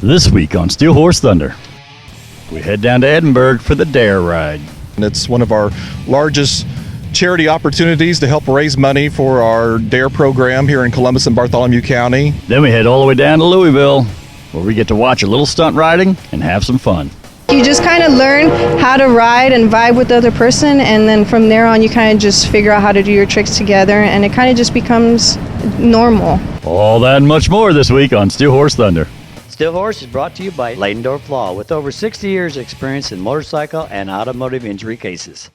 This week on Steel Horse Thunder, we head down to Edinburg for the D.A.R.E ride. And it's one of our largest charity opportunities to help raise money for our D.A.R.E program here in Columbus and Bartholomew County. Then we head all the way down to Louisville, where we get to watch a little stunt riding and have some fun. You just kind of learn how to ride and vibe with the other person, and then from there on you kind of just figure out how to do your tricks together, and it kind of just becomes normal. All that and much more this week on Steel Horse Thunder. Steel Horse is brought to you by Edinburg Law, with over 60 years experience in motorcycle and automotive injury cases.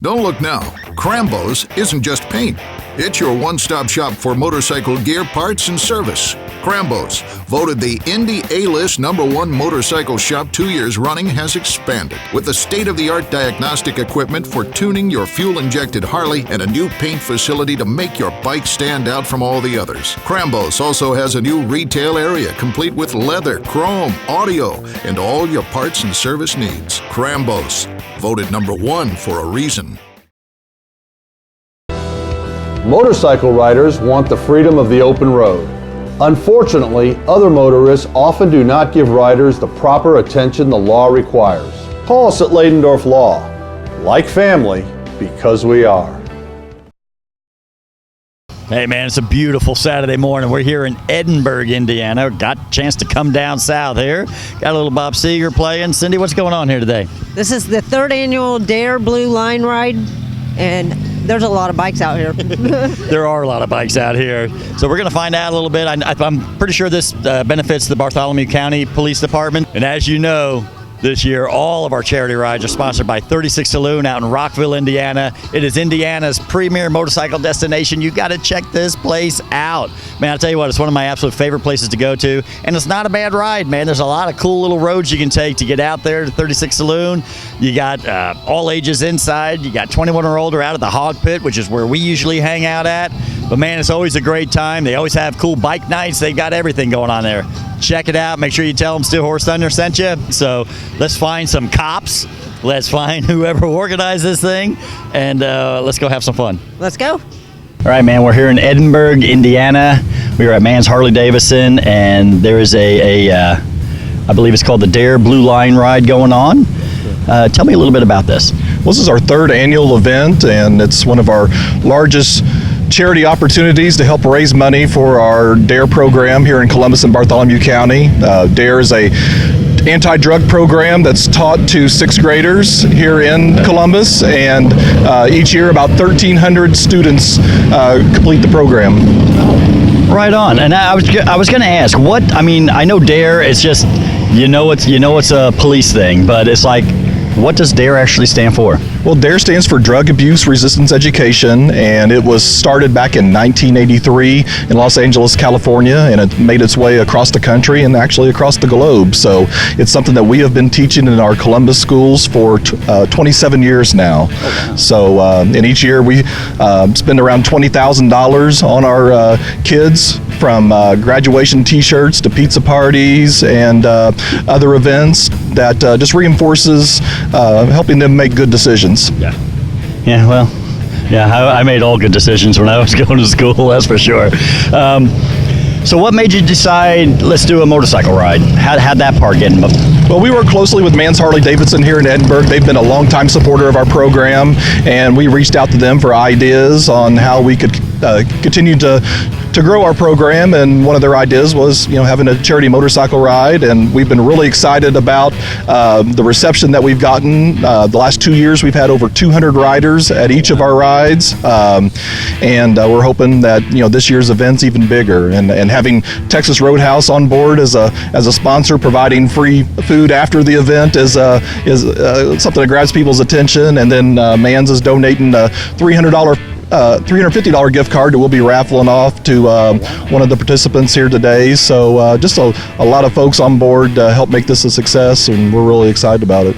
Don't look now. Crambo's isn't just paint. It's your one-stop shop for motorcycle gear, parts, and service. Crambo's, voted the Indy A-List #1 motorcycle shop 2 years running, has expanded with the state-of-the-art diagnostic equipment for tuning your fuel-injected Harley and a new paint facility to make your bike stand out from all the others. Crambo's also has a new retail area complete with leather, chrome, audio, and all your parts and service needs. Crambo's, voted #1 for a reason. Motorcycle riders want the freedom of the open road. Unfortunately, other motorists often do not give riders the proper attention the law requires. Call us at Leidendorf Law. Like family, because we are. Hey man, it's a beautiful Saturday morning. We're here in Edinburg, Indiana. Got a chance to come down south here. Got a little Bob Seger playing. Cindy, what's going on here today? This is the 3rd annual D.A.R.E Blue Line Ride, and there's a lot of bikes out here. There are a lot of bikes out here. So we're going to find out a little bit. I'm pretty sure this benefits the Bartholomew County Police Department. And as you know, this year, all of our charity rides are sponsored by 36 Saloon out in Rockville, Indiana. It is Indiana's premier motorcycle destination. You got to check this place out. Man, I'll tell you what, it's one of my absolute favorite places to go to. And it's not a bad ride, man. There's a lot of cool little roads you can take to get out there to 36 Saloon. You got all ages inside. You got 21 or older out at the Hog Pit, which is where we usually hang out at. But man, it's always a great time. They always have cool bike nights. They've got everything going on there. Check it out. Make sure you tell them Steel Horse Thunder sent you. So let's find some cops. Let's find whoever organized this thing. And let's go have some fun. Let's go. All right, man. We're here in Edinburg, Indiana. We are at Mann's Harley-Davidson. And there is I believe it's called the D.A.R.E Blue Line Ride going on. Tell me a little bit about this. Well, this is our 3rd annual event, and it's one of our largest charity opportunities to help raise money for our D.A.R.E program here in Columbus and Bartholomew County. D.A.R.E is a anti-drug program that's taught to 6th graders here in Columbus, and each year about 1,300 students complete the program. Right on. And I was going to ask, I know D.A.R.E, it's just, it's a police thing, but it's like, what does D.A.R.E actually stand for? Well, D.A.R.E stands for Drug Abuse Resistance Education, and it was started back in 1983 in Los Angeles, California, and it made its way across the country and actually across the globe. So it's something that we have been teaching in our Columbus schools for 27 years now. Okay. So and each year we spend around $20,000 on our kids, from graduation t-shirts to pizza parties and other events that just reinforces helping them make good decisions. Yeah, well, I made all good decisions when I was going to school, that's for sure. So what made you decide, let's do a motorcycle ride? How'd that part get involved? Well, we work closely with Mann's Harley-Davidson here in Edinburg. They've been a longtime supporter of our program, and we reached out to them for ideas on how we could continue to grow our program, and one of their ideas was having a charity motorcycle ride, and we've been really excited about the reception that we've gotten. The last 2 years we've had over 200 riders at each of our rides, and we're hoping that this year's event's even bigger, and having Texas Roadhouse on board as a sponsor, providing free food after the event is something that grabs people's attention. And then Mann's is donating a $350 gift card that we'll be raffling off to one of the participants here today. So just a lot of folks on board to help make this a success, and we're really excited about it.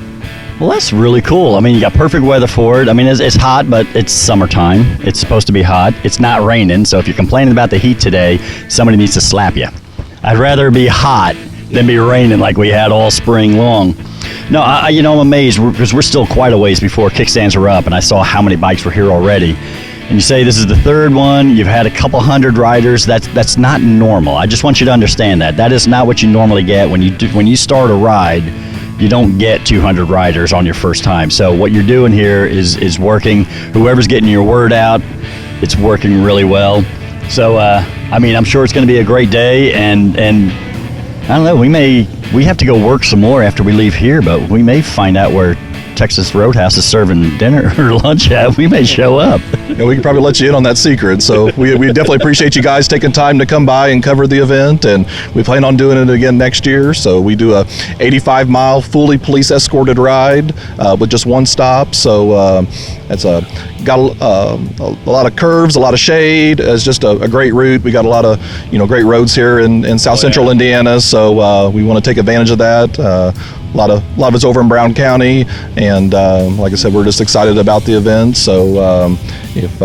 Well, that's really cool. I mean, you got perfect weather for it. I mean, it's hot, but it's summertime. It's supposed to be hot. It's not raining, so if you're complaining about the heat today, somebody needs to slap you. I'd rather be hot than be raining like we had all spring long. No, I'm amazed because we're still quite a ways before kickstands are up, and I saw how many bikes were here already. and you say this is the third one, you've had a couple hundred riders. That's not normal. I just want you to understand that. That is not what you normally get when you start a ride. You don't get 200 riders on your first time. So what you're doing here is working. Whoever's getting your word out, it's working really well. So I mean, I'm sure it's going to be a great day, and I don't know. We have to go work some more after we leave here, but we may find out where Texas Roadhouse is serving dinner or lunch at. We may show up. Yeah, we can probably let you in on that secret. So we definitely appreciate you guys taking time to come by and cover the event, and we plan on doing it again next year. So we do a 85-mile fully police escorted ride with just one stop. So it's got a lot of curves, a lot of shade. It's just a great route. We got a lot of great roads here in South Central Indiana. So we want to take advantage of that. A lot of it's over in Brown County, and like I said, we're just excited about the event. So if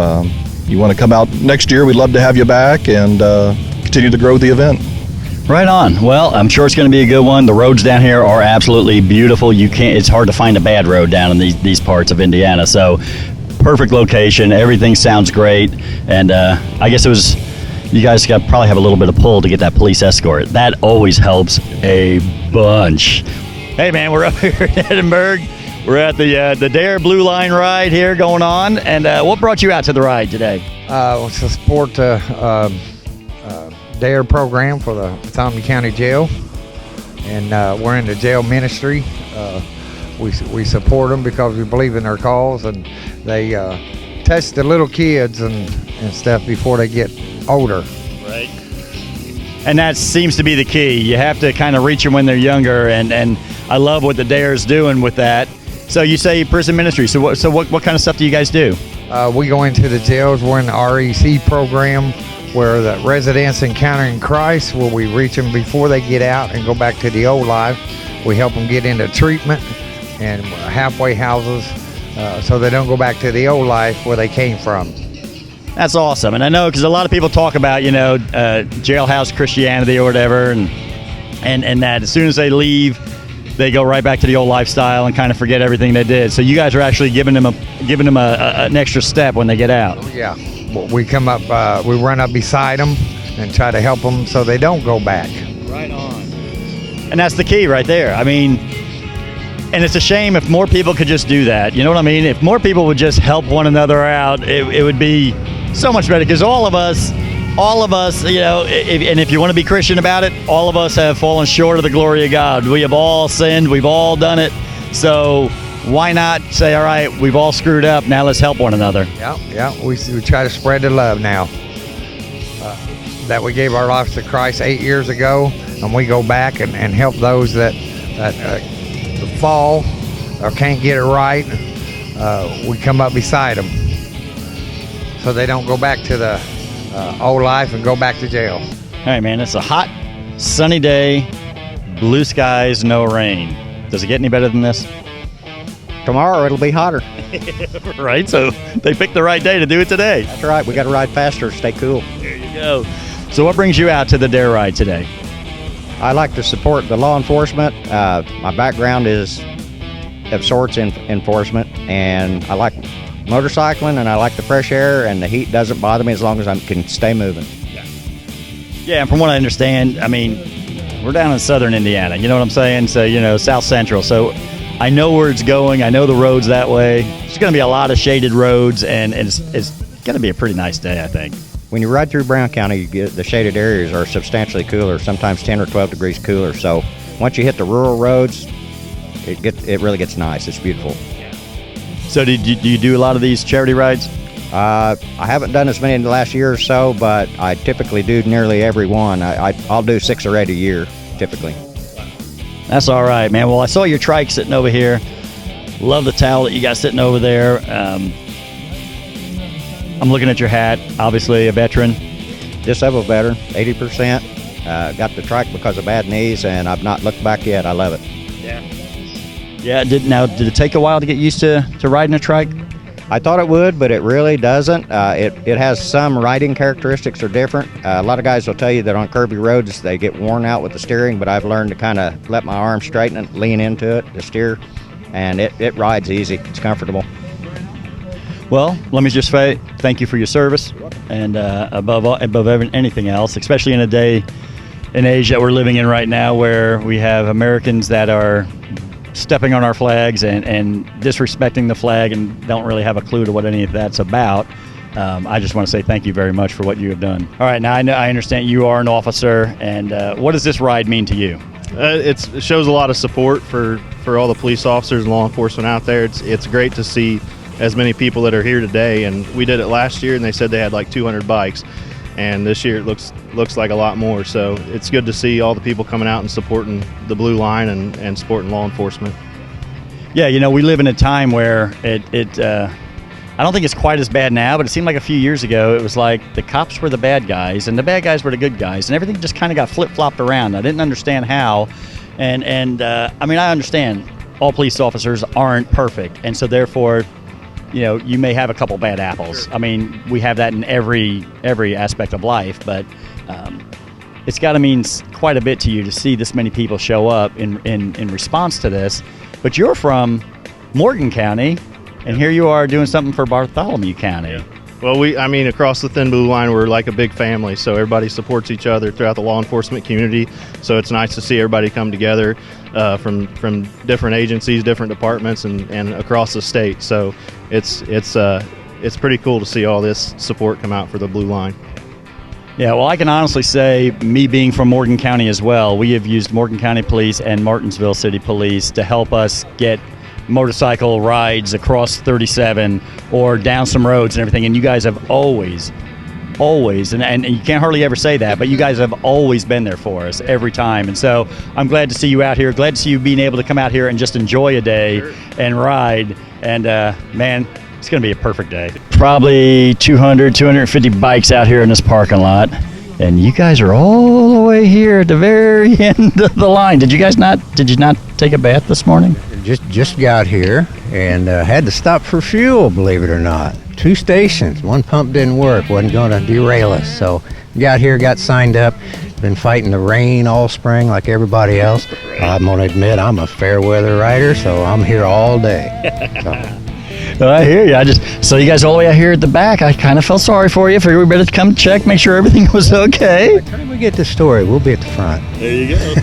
you want to come out next year, we'd love to have you back and continue to grow the event. Right on. Well, I'm sure it's going to be a good one. The roads down here are absolutely beautiful. It's hard to find a bad road down in these parts of Indiana. So perfect location. Everything sounds great, and I guess you guys probably have a little bit of pull to get that police escort. That always helps a bunch. Hey man, we're up here in Edinburg. We're at the D.A.R.E Blue Line ride here going on. And what brought you out to the ride today? To support the D.A.R.E program for the Bartholomew County Jail. And we're in the jail ministry. We support them because we believe in their cause, and they test the little kids and stuff before they get older. Right. And that seems to be the key. You have to kind of reach them when they're younger, and I love what the D.A.R.E's doing with that. So you say prison ministry. So what kind of stuff do you guys do? We go into the jails. We're in the REC program, where the residents encountering Christ, where we reach them before they get out and go back to the old life. We help them get into treatment and halfway houses, so they don't go back to the old life where they came from. That's awesome. And I know because a lot of people talk about, jailhouse Christianity or whatever, and that as soon as they leave, they go right back to the old lifestyle and kind of forget everything they did. So you guys are actually giving them an extra step when they get out. Yeah, we come up, we run up beside them and try to help them so they don't go back. Right on. And that's the key right there. I mean, and it's a shame if more people could just do that. You know what I mean? If more people would just help one another out, it would be so much better, because all of us, and if you want to be Christian about it, all of us have fallen short of the glory of God. We have all sinned. We've all done it. So why not say, all right, we've all screwed up. Now let's help one another. Yeah. We try to spread the love now. That we gave our lives to Christ 8 years ago, and we go back and help those that fall or can't get it right. We come up beside them so they don't go back to the old life and go back to jail. Hey man, it's a hot, sunny day, blue skies, no rain. Does it get any better than this? Tomorrow it'll be hotter. Right, so they picked the right day to do it today. That's right, we got to ride faster, stay cool. There you go. So what brings you out to the D.A.R.E ride today? I like to support the law enforcement. My background is of sorts in enforcement, and I like motorcycling, and I like the fresh air, and the heat doesn't bother me as long as I can stay moving. Yeah, and from what I understand, I mean, we're down in southern Indiana, you know what I'm saying? So, South Central. So I know where it's going. I know the roads that way. There's going to be a lot of shaded roads, and it's going to be a pretty nice day, I think. When you ride through Brown County, you get the shaded areas are substantially cooler, sometimes 10 or 12 degrees cooler. So once you hit the rural roads, it really gets nice. It's beautiful. So do you do a lot of these charity rides? I haven't done as many in the last year or so, but I typically do nearly every one. I'll do 6 or 8 a year, typically. That's all right, man. Well, I saw your trike sitting over here. Love the towel that you got sitting over there. I'm looking at your hat. Obviously a veteran. Disabled veteran, 80%. Got the trike because of bad knees, and I've not looked back yet. I love it. Yeah. Did it take a while to get used to riding a trike? I thought it would, but it really doesn't. It has some riding characteristics are different. A lot of guys will tell you that on curvy roads they get worn out with the steering, but I've learned to kind of let my arms straighten and lean into it to steer, and it rides easy. It's comfortable. Well, let me just say thank you for your service, and anything else, especially in a day and age that we're living in right now, where we have Americans that are stepping on our flags and disrespecting the flag and don't really have a clue to what any of that's about. I just want to say thank you very much for what you have done. All right, now I understand you are an officer, and what does this ride mean to you? It shows a lot of support for all the police officers and law enforcement out there. It's great to see as many people that are here today, and we did it last year and they said they had like 200 bikes, and this year it looks like a lot more. So it's good to see all the people coming out and supporting the Blue Line and supporting law enforcement. Yeah, you know, we live in a time where I don't think it's quite as bad now, but it seemed like a few years ago it was like the cops were the bad guys and the bad guys were the good guys, and everything just kind of got flip-flopped around. I didn't understand how, and I mean, I understand all police officers aren't perfect, and so therefore, you know, you may have a couple bad apples. I mean, we have that in every aspect of life, but it's got to mean quite a bit to you to see this many people show up in response to this. But you're from Morgan County, and here you are doing something for Bartholomew County. Yeah. Well, across the Thin Blue Line, we're like a big family, so everybody supports each other throughout the law enforcement community. So it's nice to see everybody come together from different agencies, different departments, and across the state. So it's pretty cool to see all this support come out for the Blue Line. Yeah, well, I can honestly say, me being from Morgan County as well, we have used Morgan County Police and Martinsville City Police to help us get motorcycle rides across 37 or down some roads and everything, and you guys have always and you can't hardly ever say that, but you guys have always been there for us every time. And so I'm glad to see you out here, glad to see you being able to come out here and just enjoy a day and ride, and man, it's gonna be a perfect day. Probably 250 bikes out here in this parking lot, and you guys are all the way here at the very end of the line. Did you not take a bath this morning? Just got here and had to stop for fuel, believe it or not. 2 stations, one pump didn't work, wasn't going to derail us. So got here, got signed up, been fighting the rain all spring like everybody else. I'm going to admit I'm a fair weather rider, so I'm here all day. Well, I hear you. So you guys all the way out here at the back, I kind of felt sorry for you. Figured we better come check, make sure everything was okay. By the time we get the story, we'll be at the front. There you go.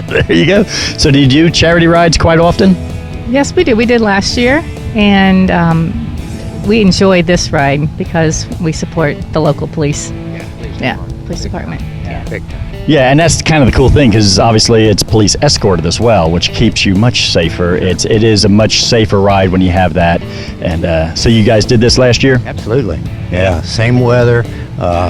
There you go. So do you do charity rides quite often? Yes, we do. We did last year, and we enjoyed this ride because we support the local police. Police department. Yeah, and that's kind of the cool thing, because obviously it's police escorted as well, which keeps you much safer. It is a much safer ride when you have that. And so you guys did this last year? Absolutely. Yeah, same weather.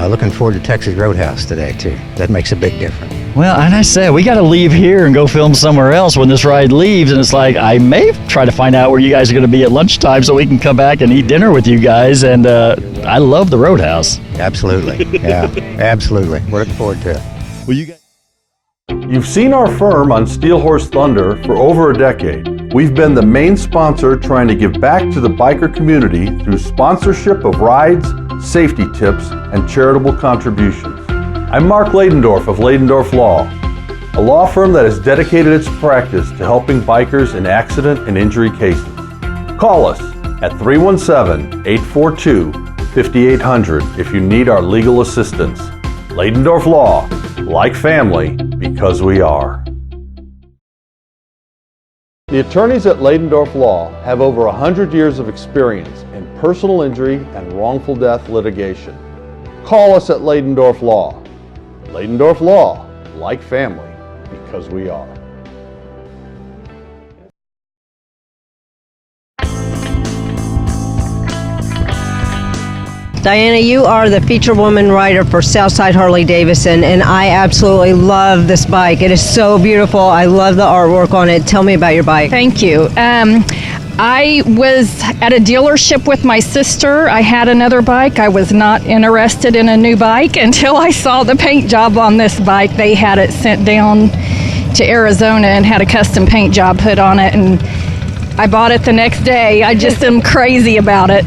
Looking forward to Texas Roadhouse today too. That makes a big difference. Well, and I said we got to leave here and go film somewhere else when this ride leaves, and it's like I may try to find out where you guys are going to be at lunchtime so we can come back and eat dinner with you guys. And I love the Roadhouse. Absolutely. Yeah, absolutely. We're looking forward to it. Well, you guys. You've seen our firm on Steel Horse Thunder for over a decade. We've been the main sponsor trying to give back to the biker community through sponsorship of rides, safety tips, and charitable contributions. I'm Mark Ladendorf of Ladendorf Law, a law firm that has dedicated its practice to helping bikers in accident and injury cases. Call us at 317-842-5800 if you need our legal assistance. Ladendorf Law, like family, because we are. The attorneys at Ladendorf Law have over 100 years of experience in personal injury and wrongful death litigation. Call us at Ladendorf Law. Ladendorf Law, like family, because we are. Diana, you are the feature woman rider for Southside Harley-Davidson, and I absolutely love this bike. It is so beautiful. I love the artwork on it. Tell me about your bike. Thank you. I was at a dealership with my sister. I had another bike. I was not interested in a new bike until I saw the paint job on this bike. They had it sent down to Arizona and had a custom paint job put on it, and I bought it the next day. I just am crazy about it.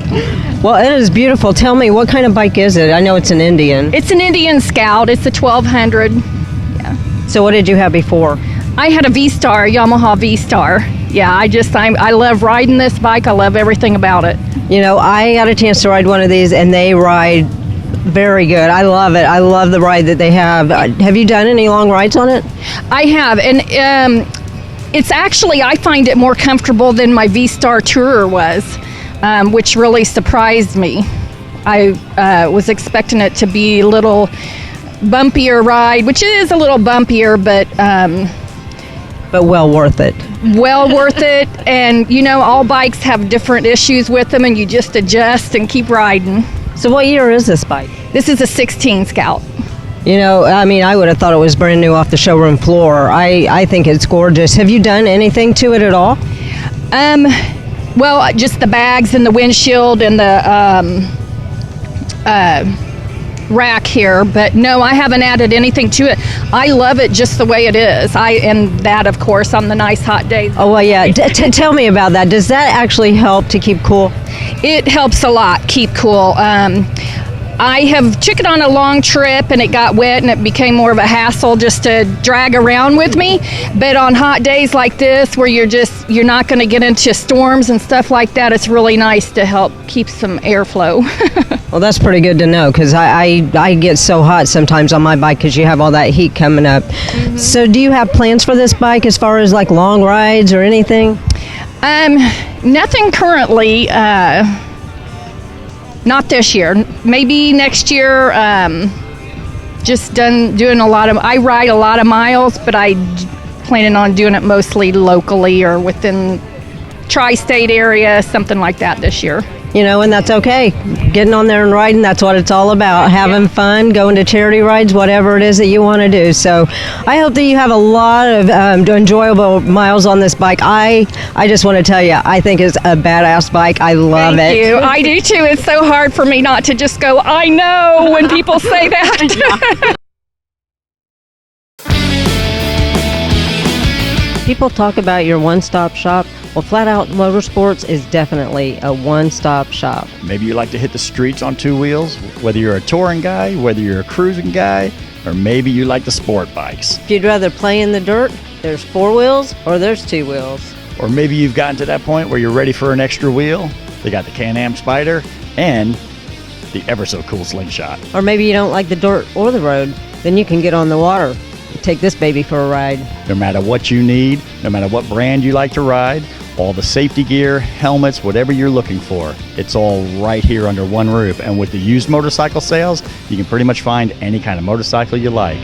Well, it is beautiful. Tell me, what kind of bike is it? I know it's an Indian. It's an Indian Scout. It's a 1200. Yeah. So what did you have before? I had a V-Star, Yamaha V-Star. yeah, I love riding this bike. I love everything about it. You know, I got a chance to ride one of these, and they ride very good. I love it. I love the ride that they have. Have you done any long rides on it? I have, and it's actually, I find it more comfortable than my V-Star Tourer was, which really surprised me. I was expecting it to be a little bumpier ride, which it is a little bumpier, but well worth it. Well worth it. And you know, all bikes have different issues with them, and you just adjust and keep riding. So what year is this bike? This is a 16 Scout. You know, I mean, I would have thought it was brand new off the showroom floor. I think it's gorgeous. Have you done anything to it at all? Well, just the bags and the windshield and the rack here, but no, I haven't added anything to it. I love it just the way it is. And that, of course, on the nice hot days. Oh, well, yeah. Tell me about that. Does that actually help to keep cool? It helps a lot keep cool. I have took it on a long trip and it got wet and it became more of a hassle just to drag around with me. But on hot days like this where you're not going to get into storms and stuff like that, it's really nice to help keep some airflow. Well, that's pretty good to know, because I get so hot sometimes on my bike because you have all that heat coming up. Mm-hmm. So do you have plans for this bike as far as like long rides or anything? Nothing currently. Not this year. Maybe next year. Just doing a lot of. I ride a lot of miles, but I planning on doing it mostly locally or within tri-state area, something like that this year. You know, and that's okay. Getting on there and riding, that's what it's all about. Having fun, going to charity rides, whatever it is that you want to do. So I hope that you have a lot of enjoyable miles on this bike. I just want to tell you, I think it's a badass bike. I love it. Thank you. I do too. It's so hard for me not to just go, I know, when people say that. People talk about your one-stop shop. Well, Flat Out Motorsports is definitely a one-stop shop. Maybe you like to hit the streets on two wheels, whether you're a touring guy, whether you're a cruising guy, or maybe you like the sport bikes. If you'd rather play in the dirt, there's four wheels or there's two wheels. Or maybe you've gotten to that point where you're ready for an extra wheel. They got the Can-Am Spider and the ever-so-cool Slingshot. Or maybe you don't like the dirt or the road, then you can get on the water. Take this baby for a ride. No matter what you need, no matter what brand you like to ride, all the safety gear, helmets, whatever you're looking for, it's all right here under one roof. And with the used motorcycle sales, you can pretty much find any kind of motorcycle you like.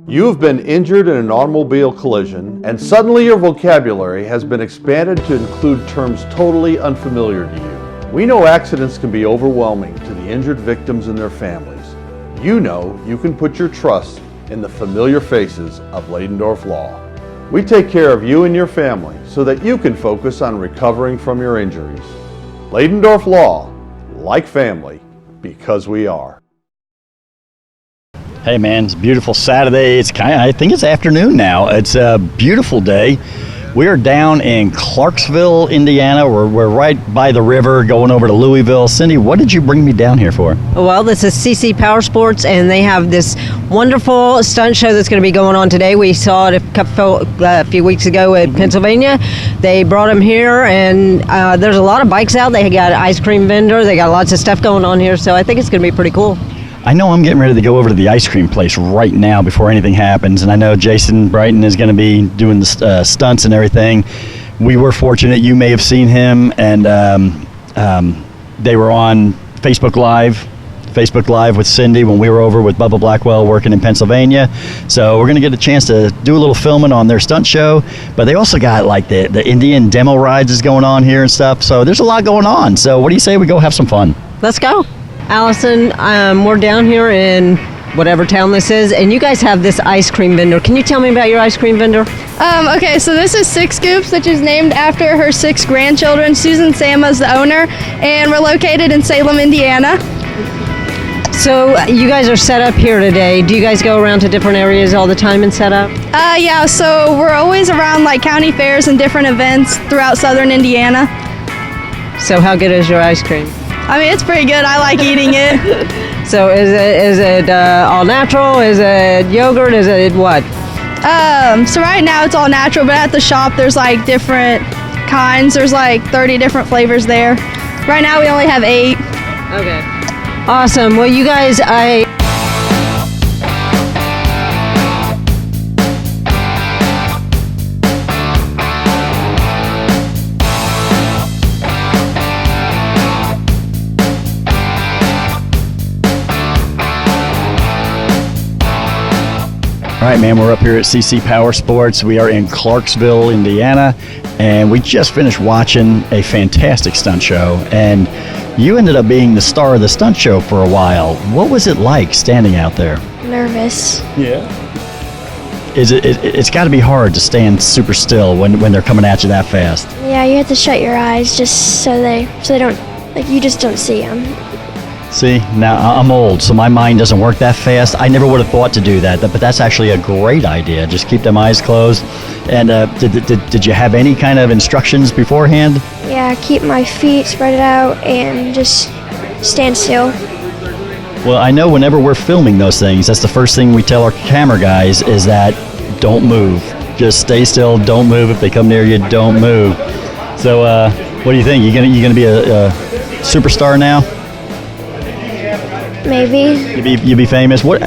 You have been injured in an automobile collision, and suddenly your vocabulary has been expanded to include terms totally unfamiliar to you. We know accidents can be overwhelming to the injured victims and their families. You know you can put your trust in the familiar faces of Ladendorf Law. We take care of you and your family so that you can focus on recovering from your injuries. Ladendorf Law, like family, because we are. Hey man, it's a beautiful Saturday. I think it's afternoon now. It's a beautiful day. We are down in Clarksville, Indiana. We're right by the river going over to Louisville. Cindy, what did you bring me down here for? Well, this is CC Power Sports, and they have this wonderful stunt show that's going to be going on today. We saw it a few weeks ago in Pennsylvania. They brought them here, and there's a lot of bikes out. They got an ice cream vendor. They got lots of stuff going on here, so I think it's going to be pretty cool. I know I'm getting ready to go over to the ice cream place right now before anything happens, and I know Jason Brighton is going to be doing the stunts and everything. We were fortunate. You may have seen him, and they were on Facebook Live with Cindy when we were over with Bubba Blackwell working in Pennsylvania. So we're going to get a chance to do a little filming on their stunt show, but they also got like the Indian demo rides is going on here and stuff. So there's a lot going on. So what do you say we go have some fun? Let's go. Allison, we're down here in whatever town this is, and you guys have this ice cream vendor. Can you tell me about your ice cream vendor? Okay, so this is Six Scoops, which is named after her 6 grandchildren. Susan Sama's the owner, and we're located in Salem, Indiana. So you guys are set up here today. Do you guys go around to different areas all the time and set up? Yeah, so we're always around like county fairs and different events throughout southern Indiana. So how good is your ice cream? I mean, it's pretty good. I like eating it. So is it all natural? Is it yogurt? Is it what? So right now it's all natural, but at the shop there's like different kinds. There's like 30 different flavors there. Right now we only have 8. Okay. Awesome. Well, you guys, All right, man, we're up here at CC Power Sports. We are in Clarksville, Indiana, and we just finished watching a fantastic stunt show. And you ended up being the star of the stunt show for a while. What was it like standing out there? Nervous. Yeah. It's got to be hard to stand super still when they're coming at you that fast. Yeah, you have to shut your eyes just so they don't, like, you just don't see them. See, now I'm old, so my mind doesn't work that fast. I never would have thought to do that, but that's actually a great idea. Just keep them eyes closed. And did you have any kind of instructions beforehand? Yeah, keep my feet spread out and just stand still. Well, I know whenever we're filming those things, that's the first thing we tell our camera guys is that don't move. Just stay still, don't move. If they come near you, don't move. So what do you think? You gonna be a superstar now? Maybe. You be famous. What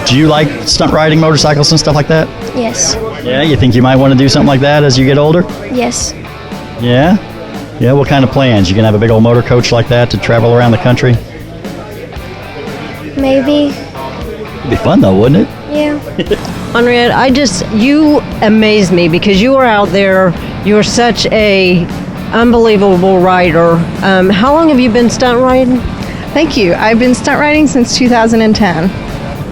do you like? Stunt riding, motorcycles, and stuff like that? Yes. Yeah. You think you might want to do something like that as you get older? Yes. Yeah. Yeah. What kind of plans? You gonna have a big old motor coach like that to travel around the country? Maybe. It'd be fun though, wouldn't it? Yeah. Henriette, you amaze me because you are out there. You're such a unbelievable rider. How long have you been stunt riding? Thank you. I've been stunt riding since 2010.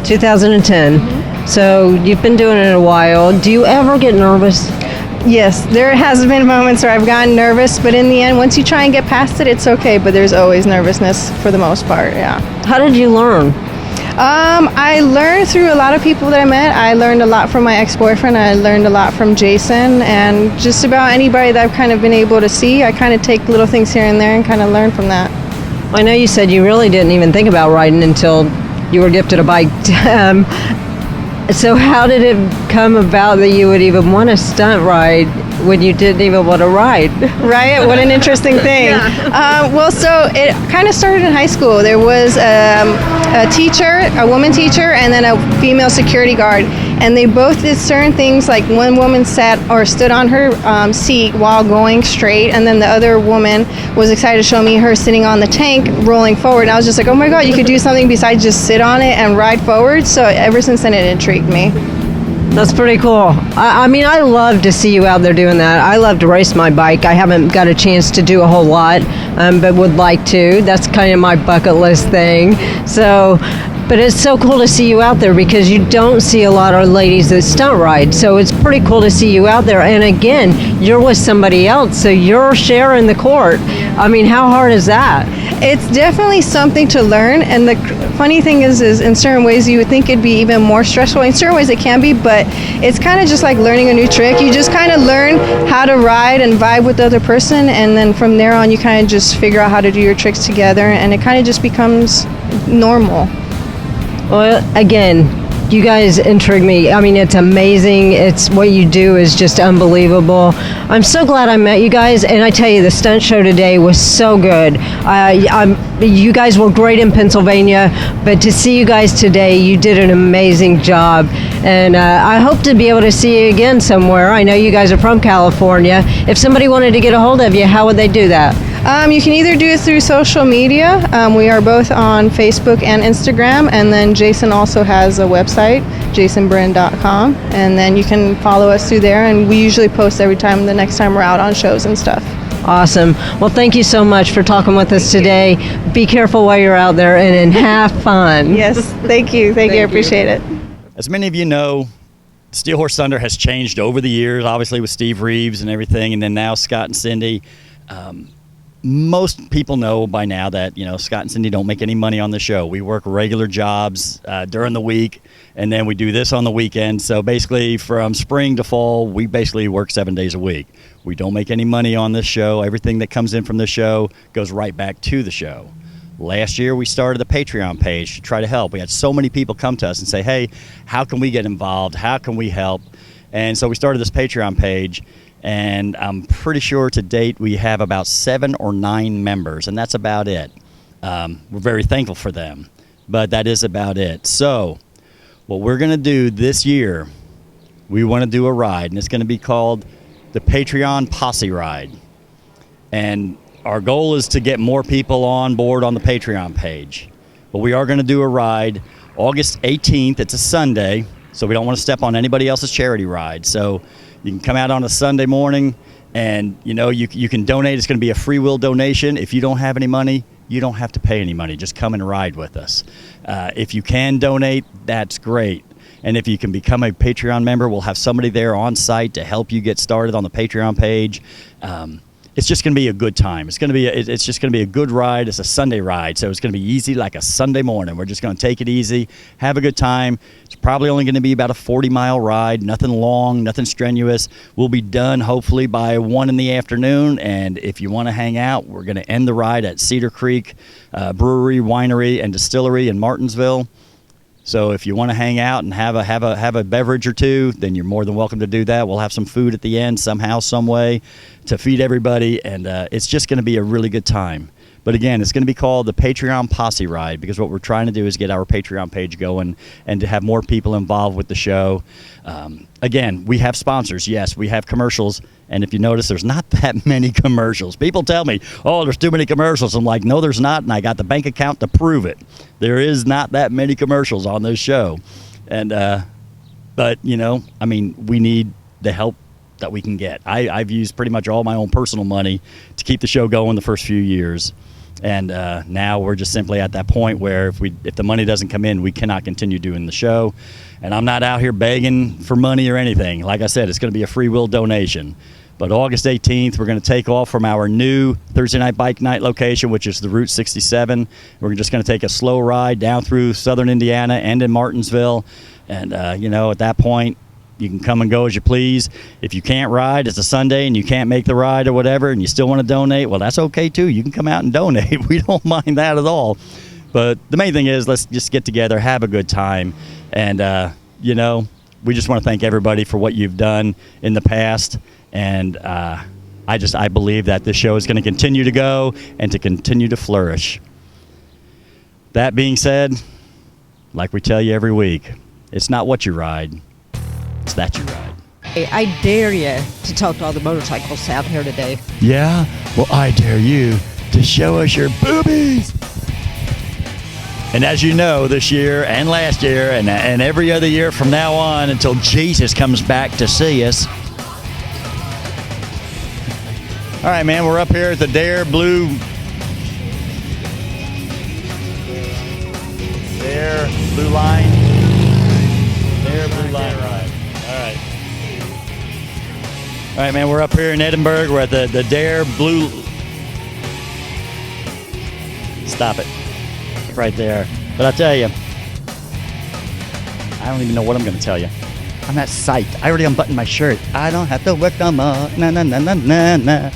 2010. Mm-hmm. So you've been doing it a while. Do you ever get nervous? Yes, there has been moments where I've gotten nervous, but in the end, once you try and get past it, it's okay, but there's always nervousness for the most part, yeah. How did you learn? I learned through a lot of people that I met. I learned a lot from my ex-boyfriend. I learned a lot from Jason, and just about anybody that I've kind of been able to see. I kind of take little things here and there and kind of learn from that. I know you said you really didn't even think about riding until you were gifted a bike. So how did it come about that you would even want to stunt ride when you didn't even want to ride? Right? What an interesting thing. Yeah. Well, so it kind of started in high school. There was a teacher, a woman teacher, and then a female security guard. And they both did certain things, like one woman sat or stood on her seat while going straight, and then the other woman was excited to show me her sitting on the tank rolling forward. And I was just like, oh my God, you could do something besides just sit on it and ride forward. So ever since then, it intrigued me. That's pretty cool. I mean, I love to see you out there doing that. I love to race my bike. I haven't got a chance to do a whole lot, but would like to. That's kind of my bucket list thing. So, but it's so cool to see you out there because you don't see a lot of ladies that stunt ride. So it's pretty cool to see you out there. And again, you're with somebody else, so you're sharing the court. I mean, how hard is that? It's definitely something to learn, and the funny thing is in certain ways you would think it'd be even more stressful. In certain ways it can be, but it's kind of just like learning a new trick. You just kind of learn how to ride and vibe with the other person, and then from there on you kind of just figure out how to do your tricks together, and it kind of just becomes normal. Well, again, you guys intrigue me. I mean, it's amazing. It's what you do is just unbelievable. I'm so glad I met you guys, and I tell you, the stunt show today was so good. You guys were great in Pennsylvania, but to see you guys today, you did an amazing job, and I hope to be able to see you again somewhere. I know you guys are from California. If somebody wanted to get a hold of you, how would they do that? You can either do it through social media. We are both on Facebook and Instagram, and then Jason also has a website, jasonbryn.com, and then you can follow us through there, and we usually post every time the next time we're out on shows and stuff. Awesome. Well, thank you so much for talking with us today. Be careful while you're out there and have fun. Yes, thank you. Thank you. I appreciate it. As many of you know, Steel Horse Thunder has changed over the years, obviously with Steve Reeves and everything, and then now Scott and Cindy. Most people know by now that, Scott and Cindy don't make any money on the show. We work regular jobs during the week, and then we do this on the weekend. So basically from spring to fall, we basically work 7 days a week. We don't make any money on this show. Everything that comes in from the show goes right back to the show. Last year, we started a Patreon page to try to help. We had so many people come to us and say, hey, how can we get involved? How can we help? And so we started this Patreon page, and I'm pretty sure to date we have about 7 or 9 members, and that's about it. We're very thankful for them, but that is about it. So what we're going to do this year, we want to do a ride, and it's going to be called the Patreon Posse Ride. And our goal is to get more people on board on the Patreon page. But we are going to do a ride August 18th. It's a Sunday, so we don't want to step on anybody else's charity ride. So you can come out on a Sunday morning, and you can donate. It's going to be a free will donation. If you don't have any money, you don't have to pay any money. Just come and ride with us. If you can donate, that's great. And if you can become a Patreon member, we'll have somebody there on site to help you get started on the Patreon page. It's just going to be a good time. It's just going to be a good ride. It's a Sunday ride, so it's going to be easy like a Sunday morning. We're just going to take it easy, have a good time. It's probably only going to be about a 40-mile ride, nothing long, nothing strenuous. We'll be done hopefully by 1 in the afternoon, and if you want to hang out, we're going to end the ride at Cedar Creek Brewery, Winery, and Distillery in Martinsville. So if you want to hang out and have a beverage or two, then you're more than welcome to do that. We'll have some food at the end somehow, some way to feed everybody, and it's just going to be a really good time. But again, it's going to be called the Patreon Posse Ride, because what we're trying to do is get our Patreon page going and to have more people involved with the show. Again, we have sponsors. Yes, we have commercials. And if you notice, there's not that many commercials. People tell me, oh, there's too many commercials. I'm like, no, there's not. And I got the bank account to prove it. There is not that many commercials on this show. And, but, we need the help that we can get. I've used pretty much all my own personal money to keep the show going the first few years. And now we're just simply at that point where if the money doesn't come in, we cannot continue doing the show. And I'm not out here begging for money or anything. Like I said, it's going to be a free will donation. But August 18th, we're going to take off from our new Thursday night bike night location, which is the Route 67. We're just going to take a slow ride down through southern Indiana and in Martinsville. And, at that point, you can come and go as you please. If you can't ride, it's a Sunday and you can't make the ride or whatever, and you still want to donate, well, that's okay too. You can come out and donate. We don't mind that at all. But the main thing is, let's just get together, have a good time. And, we just want to thank everybody for what you've done in the past. And I believe that this show is going to continue to go and to continue to flourish. That being said, like we tell you every week, it's not what you ride, it's that you ride. Hey, I dare you to talk to all the motorcyclists out here today. Yeah? Well, I dare you to show us your boobies. And as you know, this year and last year and every other year from now on until Jesus comes back to see us. All right, man, we're up here at the D.A.R.E Blue. D.A.R.E Blue Line. D.A.R.E Blue Line ride. All right. All right, man, we're up here in Edinburg. We're at the D.A.R.E Blue. Stop it. Right there. But I'll tell you, I don't even know what I'm going to tell you. I'm that psyched. I already unbuttoned my shirt. I don't have to work no more. Na na na na na na.